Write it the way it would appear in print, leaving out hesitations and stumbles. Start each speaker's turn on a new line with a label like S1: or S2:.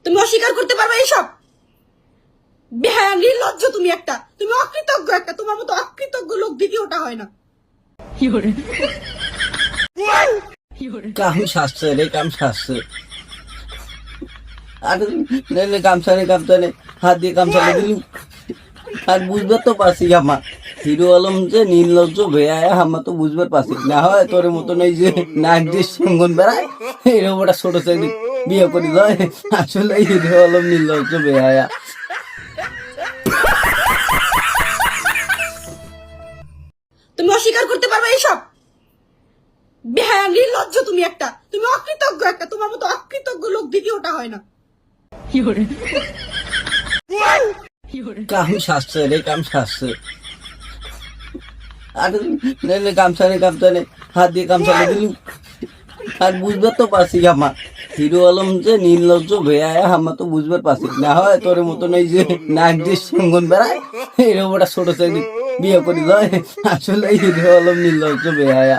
S1: তুমি অস্বীকার করতে পারবে এইসব? বেহায়া নির্লজ্জ তুমি একটা, তুমি অকৃতজ্ঞ একটা, তোমার মতো অকৃতজ্ঞ লোক দ্বিতীয়টা হয় না।
S2: কাম সাজছে রে, কাম সাজছে। আর নাইলে গামছা নে, গামছা নে, হাত দিয়ে গামছা দিলি। আর বুঝবার তো পারছি আমার হিরো আলম যে নির্লজ্জ বেয়ায়, আমার তো বুঝবার পারছি না হয় তোর মতন এই যে নাক দিয়ে সঙ্গন বেড়ায় এরকম একটা ছোট ছেলে বিয়ে করি দেয়। আসলে হিরো আলম নির্লজ্জ বেয়ায়া।
S1: তুমি অস্বীকার করতে পারবে এইসব? বেহায়া নির্লজ্জ তুমি একটা, তুমি অকৃতজ্ঞ একটা, তোমার মতো অকৃতজ্ঞ লোক দ্বিতীয়টা হয় না।
S2: কাম সাজছে রে, কাম সাজছে। আর নাইলে গামছা নে, গামছা নে, হাত দিয়ে গামছা দিলি। আর বুঝবার তো পারছি আমার হিরো আলম যে নির্লজ্জ বেয়ায়, আমার তো বুঝবার পারছি না হয় তোর মতন এই যে নাক দিয়ে সঙ্গন বেড়ায় এরকম একটা ছোট ছেলে বিয়ে করি দেয়। আসলে হিরো আলম নির্লজ্জ বেয়ায়া।